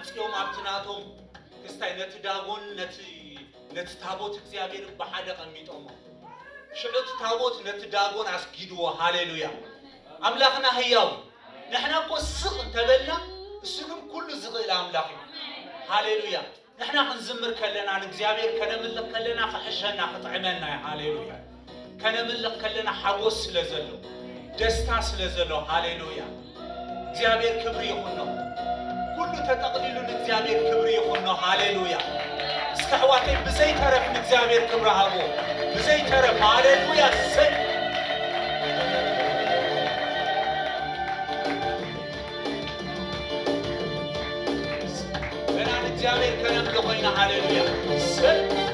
عصيهم أبتناتهم كستاينة داغون نتتابوت እግዚአብሔር بحاجة قميتهم شعوت تابوت نتداغون عسكيدوا هاليلويا أملاكنا هياو نحن أكو السق انتبلنا السقم كل زغيل أملاكنا هاليلويا نحن نزمر كلنا عن እግዚአብሔር كنملك كلنا خحشنا خطعمنا هاليلويا كنملك كلنا حوس لزلو دستاس لزلو هاليلويا እግዚአብሔር ክብር ይሁንው كل تتقليل እግዚአብሔር ክብር ይሁንው هاليلويا እስከحواتي بزي ترف እግዚአብሔር ክብር አቦ بزي ترف هاليلويا سي بنا እግዚአብሔር كنملكوينا هاليلويا سي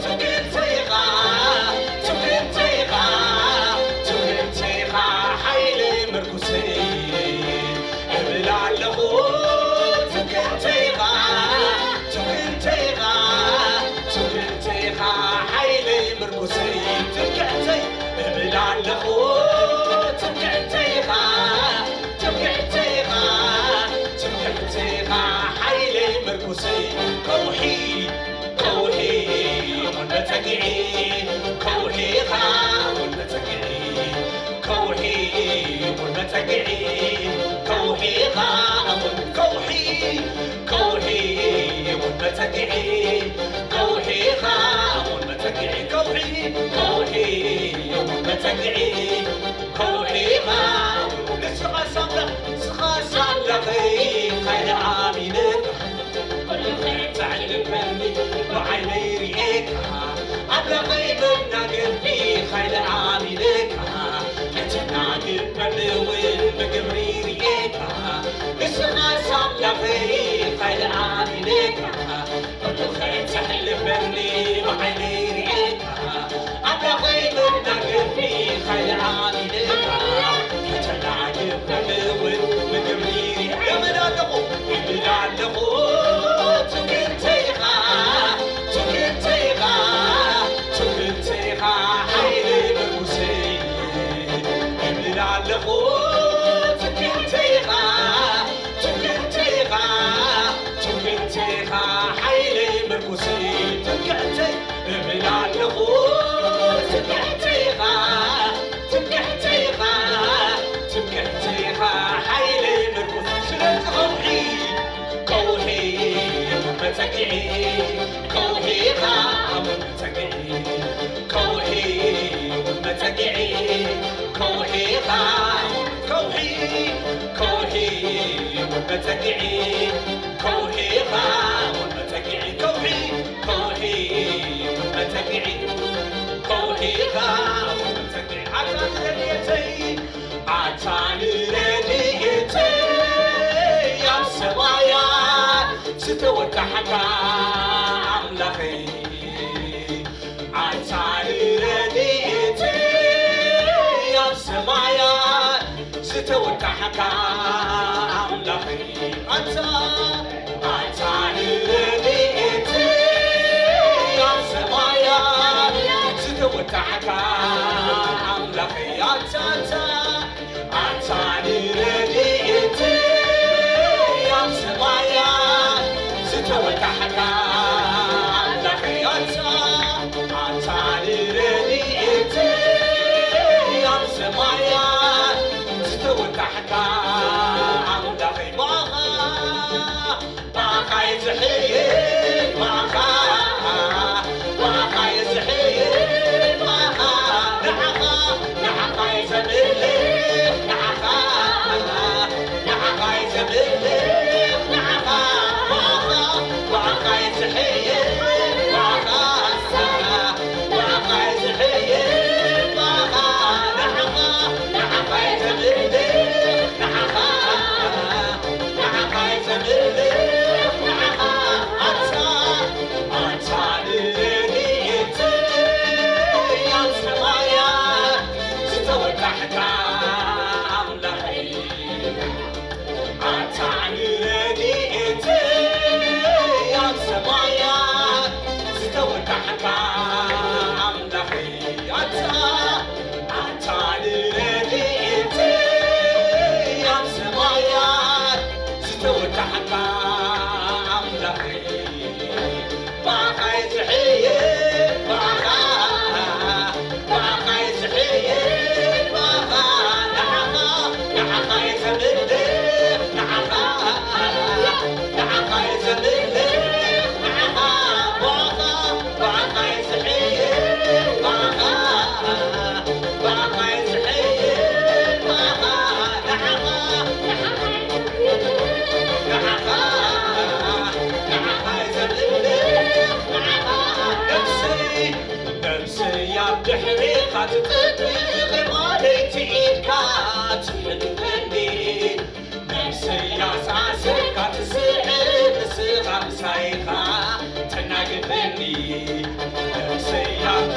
I'm كوحي متقعي كوحي ما نسخة صملخي خير عاملك تعلمني وعيني ريك أنا غيب النقل خير عاملك تناقل ملوين بقبري ريك نسخة صملخي خير عاملك تعلمني وعيني ريك أنا غيب النقل خير عاملك تناقل ملوين بقبري ريك يا ملالقو متقعي كوحي غام متقعي كوحي متقعي كوحي غام متقعي عطان رديتي يا سوايا ستوتحك أملخي عطان رديتي يا سوايا ستوتحك وتحكى أملخي عطاني رديتي يا سمايا ستوتحكى أملخي عطاني رديتي يا سمايا ستوتحكى أملخي باقا يزحيي باقا يزحيي تطبيق ماليتي إيدكات حلوني نفسي أساسك تسعد صغر سايقة تناقبني نفسي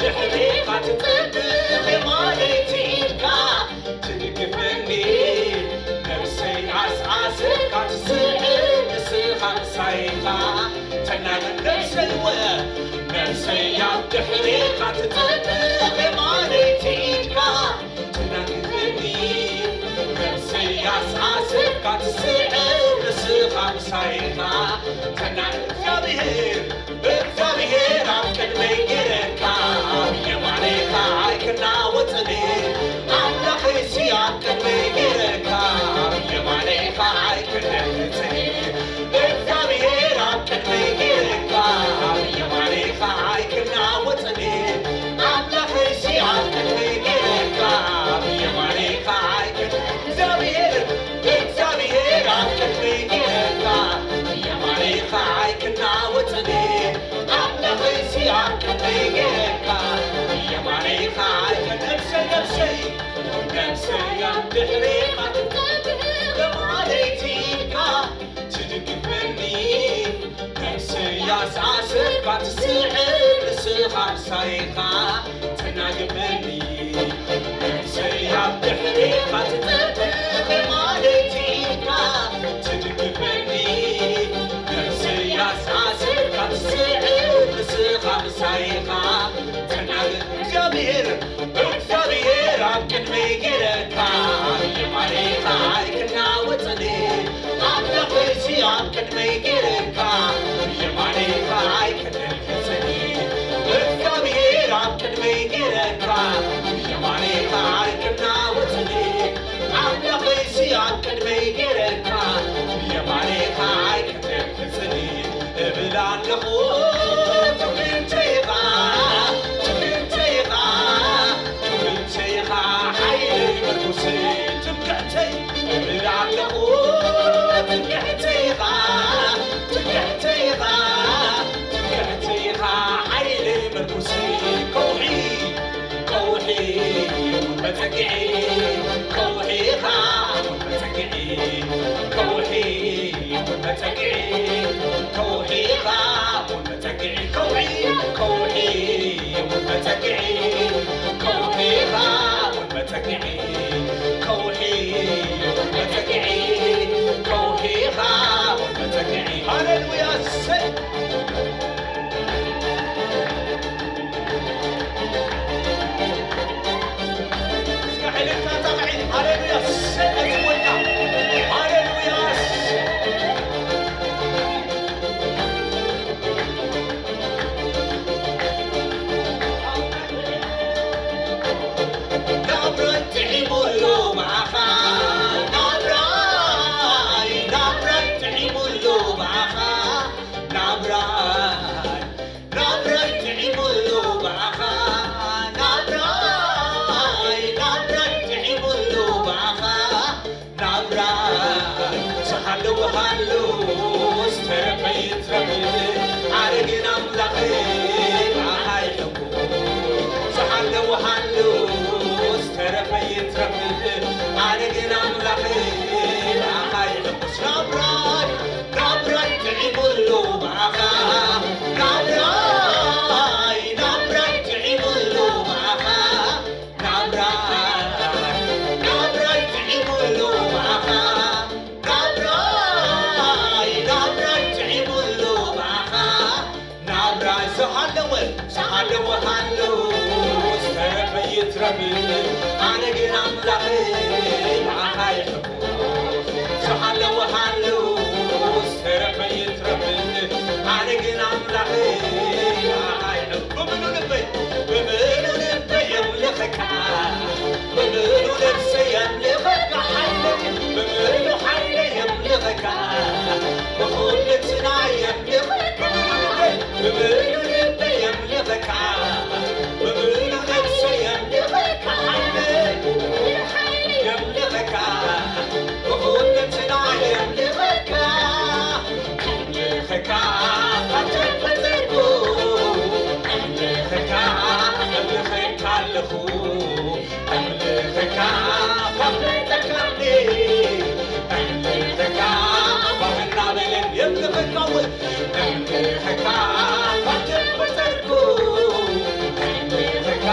بحريقة تطبيق ماليتي إيدكات تنقبني نفسي أساسك تسعد صغر سايقة تناقبني نفسي بحريقة تطبيق ماليتي إيدكات تناقبني نفسي أساسك تسعد صغر سايقة تناقبني እግዚአብሔር አብቀድመይ ጌረካ የማኔካ አይክና ወፅኔ አምላኸሲ አብቀድመይ ጌረካ የማኔካ አይክና ወፅኔ እግዚአብሔር አብቀድመይ ጌረካ የማኔካ አይክና ወፅኔ ምሳይኻ ተናግበኒ ሰያብ ድሕሪኻ ትጠብቕ ማለቲካ ትድግፈኒ ነፍስያስ ዓስርካ ትስዕብ ንስኻ ምሳይኻ ተናግብ እግዚአብሔር ኣብ ቅድመይ ጌረካ የማኔኻ ኣይክናወፀኒ ኣምላኸሲ ኣብ ቅድመይ ጌረካ የማኔኻ ኣይክነልሕሰኒ እግዚአብሔር ኣብ ቅድመይ ጌረካ የማኔኻ ኣይክናወፀኒ ኣምላኸሲ ኣብ ቅድመይ ጌረካ የማኔኻ ኣይክነልሕሰኒ እብል ኣለኹ ትምንተይኻ ሓይለይ መርኩሰይ ትምክዕተይ እብል ኣለኹ ትምክዕተይኻ ሓይለይ መርኩሰይ ከውሒ መፀጊዒ ከውሒኻ መፀጊዒ ከውሒ መፀጊዒ ከውሒኻ መፀጊዒ ከውሒ መፀጊዒ ከውሒኻ መፀጊዒ ከውሒ መፀጊዒ ከውሒኻ መፀጊዒ ሃሌሉያ ሰይ ሃሌሉያ ሰይ ወይና ሃሌሉያ ናብራይ ጥዒሙሉ ማዓኻ ናብራይ ጥዒሙሉ ማዓኻ ናብራይ ጥዒሙሉ ማዓኻ ናብራይ ጥዒሙሉ ማዓኻ ናብራይ ሰሓለዉ ዝተረፈይትረብ ኣረግን ኣምላኽ ማዓኻ ይሕቡ ሰሓለዉ ዝተረፈይትረብ ኣረግን ኣምላኽ ማዓኻ ይሕቡስ ናብራይ ጥዒሙሉ ማዓኻ ናብራይ ጥዒሙሉ ማዓኻ ናብራይ ጥዒሙሉ ማዓኻ ናብራይ ጥዒሙሉ ማዓኻ ናብራይ ዝሃለወ ዝተረፈይትረብ ኣረግን ኣምላኽ ማዓኻ ይሕቡ ዝሃለወ ዝተረፈይትረብ ኣረግን ኣምላኽ ማዓኻ ይሕቡ ብምሉ ልበይ የምልኸካ ብምሉ ነፍሰይ የምልኸካ ብምሉ ሓይለይ የምልኸካ ብኹልትና የምልኸካ ብምሉ ልበይ የምልኸካ ብምሉ ነፍሰይ የምልኸካ የምልኸካ ብኹልትና የምልኸካ የምልኸካ ካተፈጠርኩ የምልኸካ የምልኸካ ኣለኹ የምልኸካ ካፍለጠካኒ የምልኸካ ባህና በለን የምልኸካ ወይ የምልኸካ ካተፈጠርኩ የምልኸካ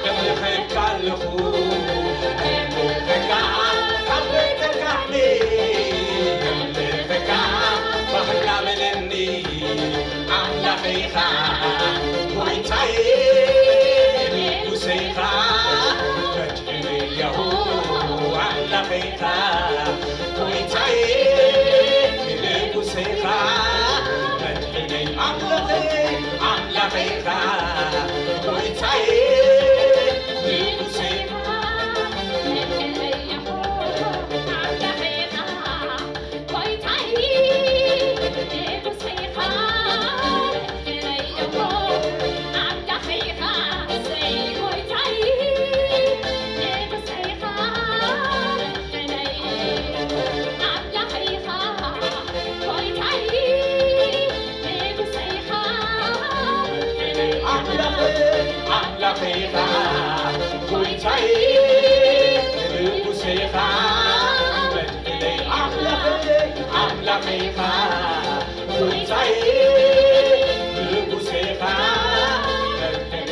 የምልኸካ ኣለኹ የምልኸካ ካፍለጠካኒ የምልኸካ ባህና በለኒ ኣምላኸይኻ ጎይታዬ ንጉሰይኻ መድሕንያሁ ኣምላኸይኻ ጎይታዬ ንጉሰይኻ መድሕነይ ኣምላኸይኻ ጎይታዬ ንጉሰይኻ I'm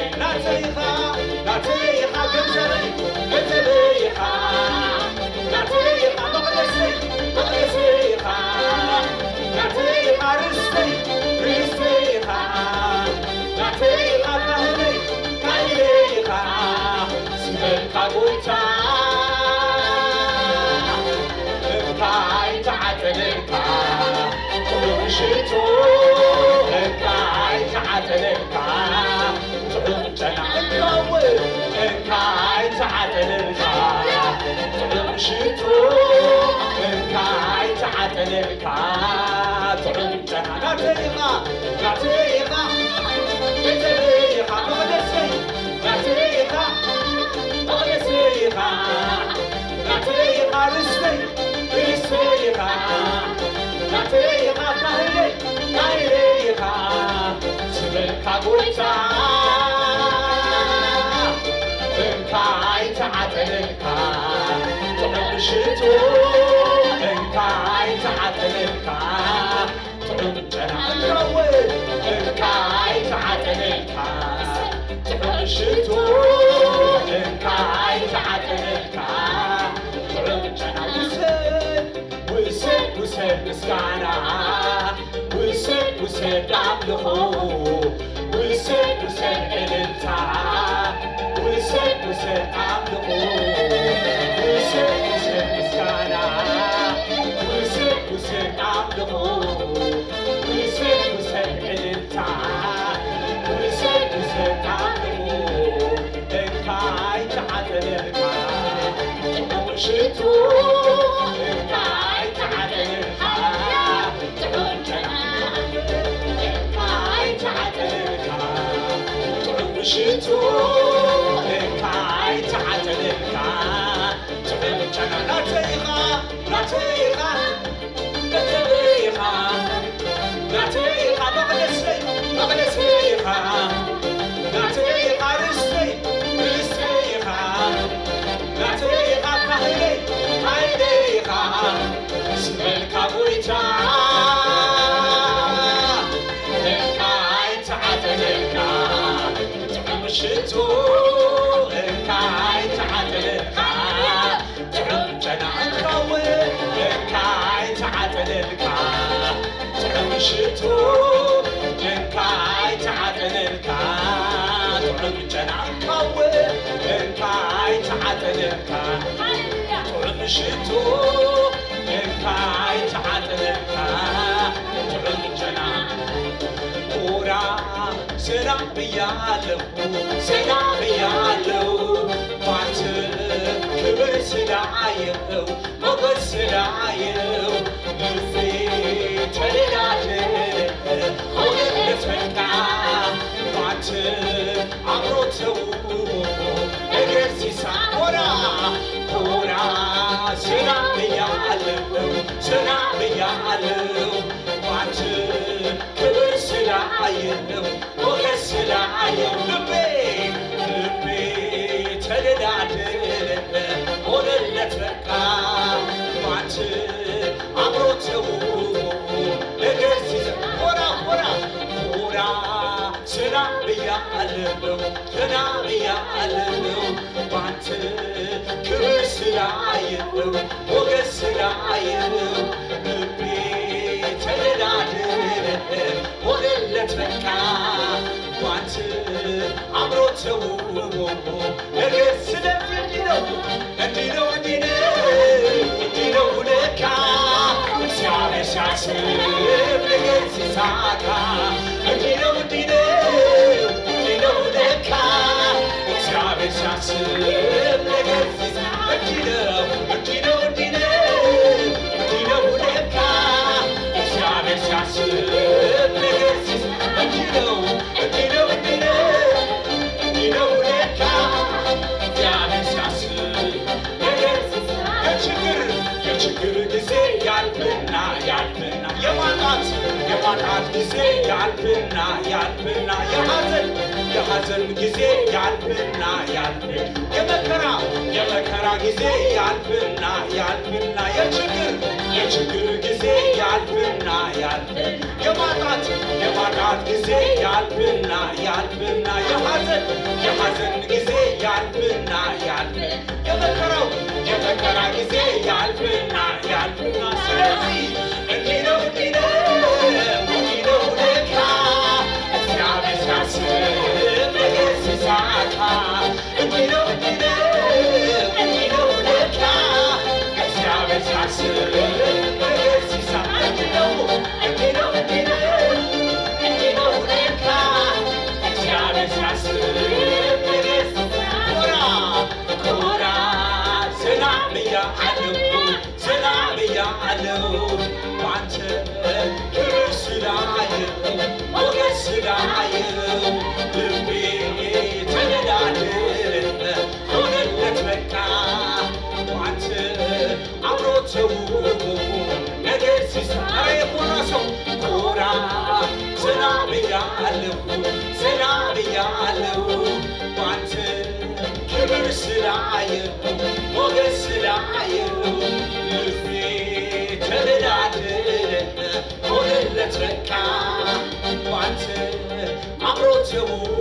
የመከራ ጊዜ ያልፍና የችግር የችግር ጊዜ ያልፍና የማጣት ጊዜ ያልፍና የሐዘን ጊዜ ያልፍና የመከራ ጊዜ ያልፍና ስለዚህ እንዲህ ነው ለካ እግዚአብሔር ሲያስብ ነገር ሲሳካ እንዲህ ነው ለካ እግዚአብሔር ሲያስብ ነገር ሲሳካ እንዲህ ነው ለካ እግዚአብሔር ሲያስብ ነገር ኮራ ሰላም እያለው ባንተ ክብር ስላየው ሞገስ ስላየው ልቤ ተነዳድር ሆነለት በቃ ባንተ አብሮ ተውቦ ነገር ሲሰራ የኮራ ሰው ኮራ ሰላም እያለው ባንተ ክብር ስላየው ሞገስ ስላየው ልቤ ተነዳድር ሆነለት በቃ ባንተ አብሮ ተውቦ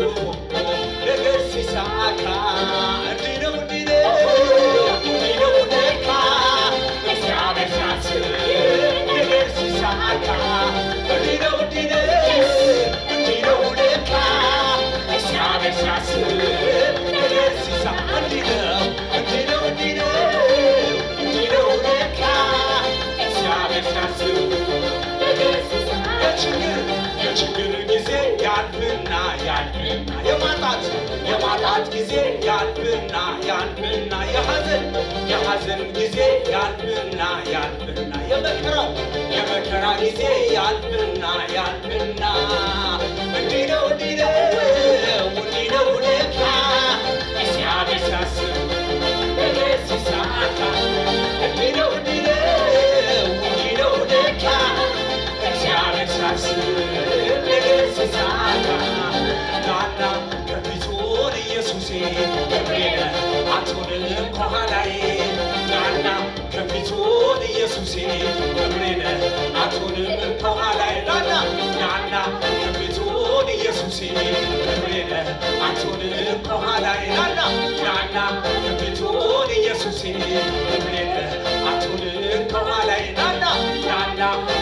ነገር ሲሳካ እንዲህ ነው ለካ እግዚአብሔር ሲያስብ ነገር ሲሳካ እንዲህ ነው ለካ እግዚአብሔር ሲያስብ ነገር ሲሳካ እንዲህ ነው ለካ እግዚአብሔር ሲያስብ ነገር ሲሳካ የችግር ጊዜ ያልፍና የማጣት ጊዜ ያልፍና የሐዘን ጊዜ ያልፍና የመከራ ጊዜ ያልፍና እንዲህ ነው ለካ እግዚአብሔር ሲያስብ ነገር ሲሳካ እንዲህ ነው ለካ እግዚአብሔር ሲያስብ ነገር ሲሳካ ናና ከፊቱን ኢየሱሴ ክብሬነ አትሆንም ከኋላዬ ናና ከፊቱን ኢየሱሴ ክብሬነ አትሆንም ከኋላዬ ናና ከፊቱን ኢየሱሴ ክብሬነ አትሆንም ከኋላዬ ናና ከፊቱን ኢየሱሴ ክብሬነ አትሆንም ከኋላዬ ናና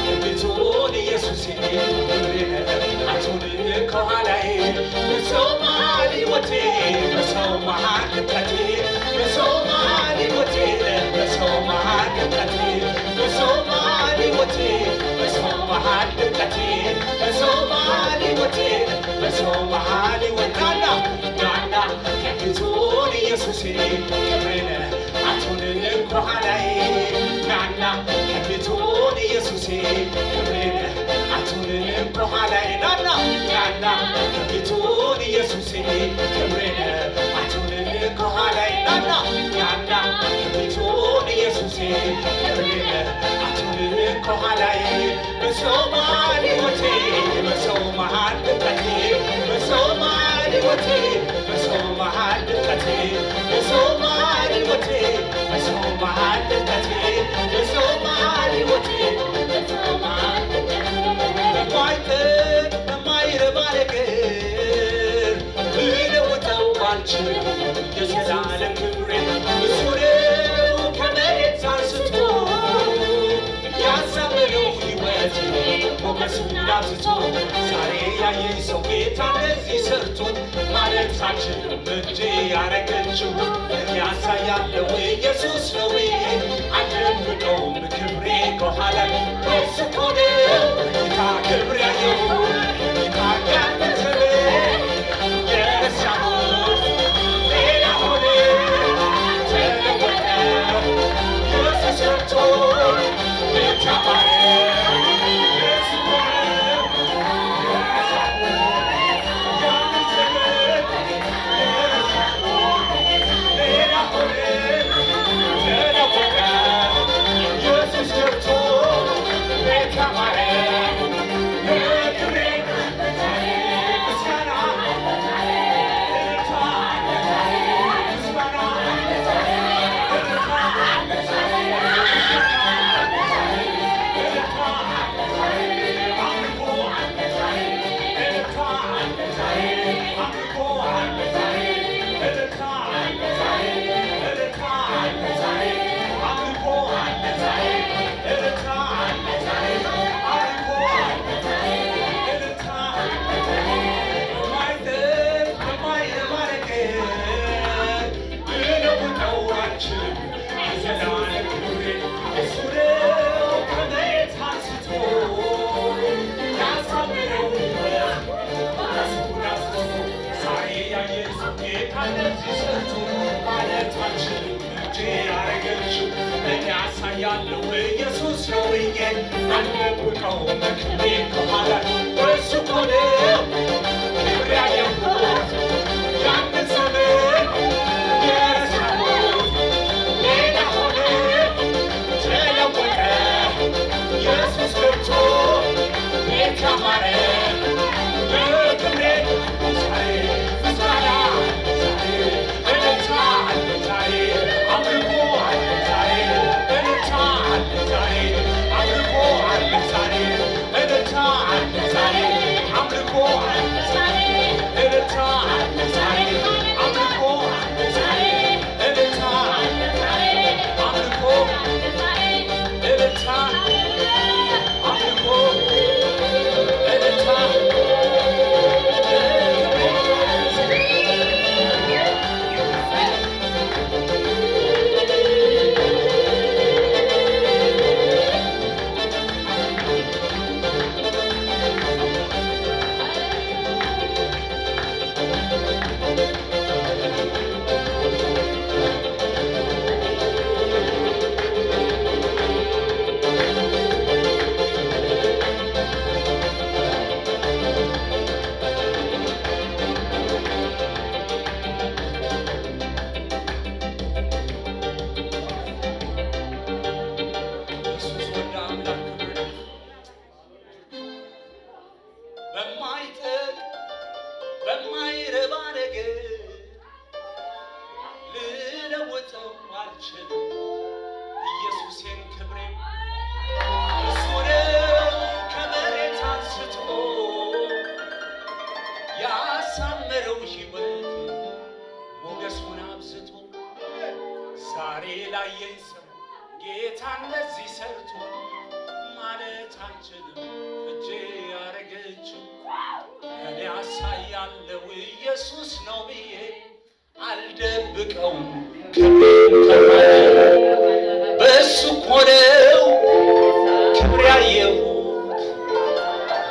ከፊቱን ኢየሱሴ ክብሬነ አትሆንም ከኋላዬ በሰው መሃል ሕይወቴ በሰው መሃል ድቀቴ በሰው መሃል ሕይወቴ በሰው መሃል ድቀቴ በሰው መሃል ሕይወቴ በሰው መሃል ድቀቴ በሰው መሃል ሕይወቴ በሰው መሃል ሕይወታና ናና ከፊቱን ኢየሱሴ ክብሬነ አትሆንም ከኋላዬ ናና ከፊቱን ኢየሱሴ ክብሬነ አትሆንም ከኋላዬ ናና ከፊቱን ኢየሱሴ ክብሬነ አትሆንም ከኋላዬ ናና ከፊቱን ኢየሱሴ ክብሬነ አትሆንም ከኋላዬ በሰው መሃል ሕይወቴ በሰው መሃል ድቀቴ በሰው መሃል ሕይወቴ በሰው መሃል ድቀቴ በሰው መሃል ሕይወቴ በሰው መሃል ድቀቴ በሰው መሃል ሕይወቴ በሰው መሃል ድቀቴ በማይረባ ነገር ልለውጠው ባልችልም የዘላለም ክብሬ እሱ ነው ከመሬት አንስቶ ያሳመነው ሕይወቴ ሞገሱን አብዝቶ ዛሬ ያየኝ ሰው ጌታ እንደዚህ ሰርቶት ማለት አልችልም እጄ ያረገችው ያሳያለው ኢየሱስ ነው አልደብቀውም ክብሬ ከኋላ እሱ እኮ ነው ጌታ ክብር ያየው ጌታ ያንተለ የረሳሁት ሌላ ሆነ ተለወጠ ኢየሱስ ሰርቶ ቤታባረ Come on, ያረገችው እኔ አሳያለሁ ኢየሱስ ነው ብዬ አልደብቀውም ክብሬ ከኋላ በእሱ እኮ ነው ክብሬ ያየሁት ያንን ዘመን የረሳሁት ሌላ ሆነ ተለወጠ ኢየሱስ ገብቶ ቤት ያማረ በክብሬ ዛሬ ምስጋና ዛሬ እልልታ አለ ዛሬ አምልኮ አለ ዛሬ እልልታ አለ ዛሬ አምልኮ አለ ዛሬ እልልታ አለ ዛሬ አምልኮ አለ ዛሬ እልልታ አለ ዛሬ አምልኮ አለ ዛሬ እልልታ አለ ዛሬ አምልኮ እልልታ አምልኮ እልልታ በማይረባ ነገር ልለውጠው አልችልም ኢየሱሴን ክብሬን እሱ ነው ከመሬት አንስቶ ያሳመረው ሕይወት ሞገሱን አብዝቶ ዛሬ ላየኝ ሰው ጌታ እንደዚህ ሰርቶ ማለት አንችልም እጄ ያረገችው እኔ አሳያለሁ ኢየሱስ ነው ብዬ አልደብቀውም ክብሬን ከማለ በእሱ እኮ ነው ክብር ያየሁት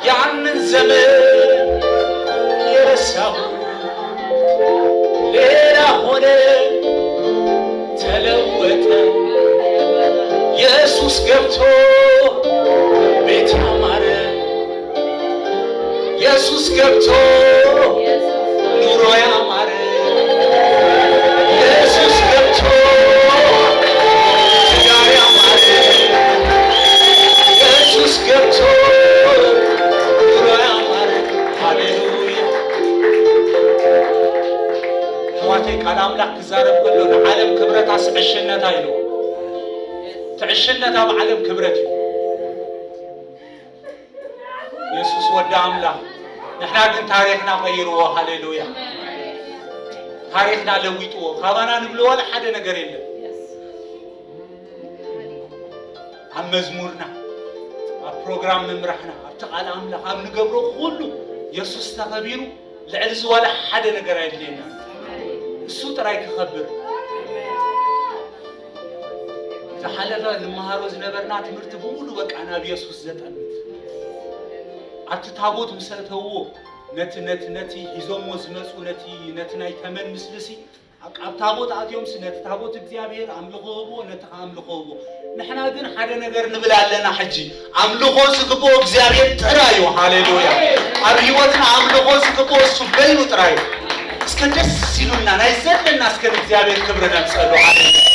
ያንን ዘመን የረሳሁት ሌላ ሆነ ተለወጠ ኢየሱስ ገብቶ ቤት ያማረ ኢየሱስ ገብቶ ኑሮ ያማረ ኢየሱስ ገብቶ ትዳር ያማረ ኢየሱስ ገብቶ ኑሮ ያማረ ሃሌሉያ ሕዋቴ ቃል አምላክ ክዛረብ ከሎ ንዓለም ክብረት አስዕሽነት አይሎ ትዕሽነት ኣብ ዓለም ክብረት እዩ ኢየሱስ ወደ አምላክ ንሕና ግን ታሪክና ቀይርዎ ሃሌሉያ ታሪክና ለዊጥዎ ካባና ንብሎ ወላ ሓደ ነገር የለን ኣብ መዝሙርና ኣብ ፕሮግራም ምምራሕና ኣብቲ ቃል ኣምላኽ ኣብ ንገብሮ ኩሉ ኢየሱስ ተኸቢሩ ልዕል ዝበለ ሓደ ነገር ኣይድልየና እሱ ጥራይ ክኸብር ዝሓለፈ ንመሃሮ ዝነበርና ትምህርቲ ብሙሉ በቃ ናብ ኢየሱስ ዘጠምት ኣብቲ ታቦት ምሰተዎ ነቲ ሒዞሞ ዝመፁ ነቲ ናይ ተመን ምስልሲ ኣብ ታቦት ኣትዮምስ ነቲ ታቦት እግዚአብሔር ኣምልኾ ህቦ ነቲ ኣምልኾ ህቦ ንሕና ግን ሓደ ነገር ንብል ኣለና ሕጂ ኣምልኾ ዝግብኦ እግዚአብሔር ጥራይ እዩ ሃሌሉያ ኣብ ህይወትና ኣምልኾ ዝግብኦ እሱ በይኑ ጥራይ እስከ ደስ ይሉና ናይ ዘለና እስከ እግዚአብሔር ክብሪ ነምፀሉ ሃሌሉያ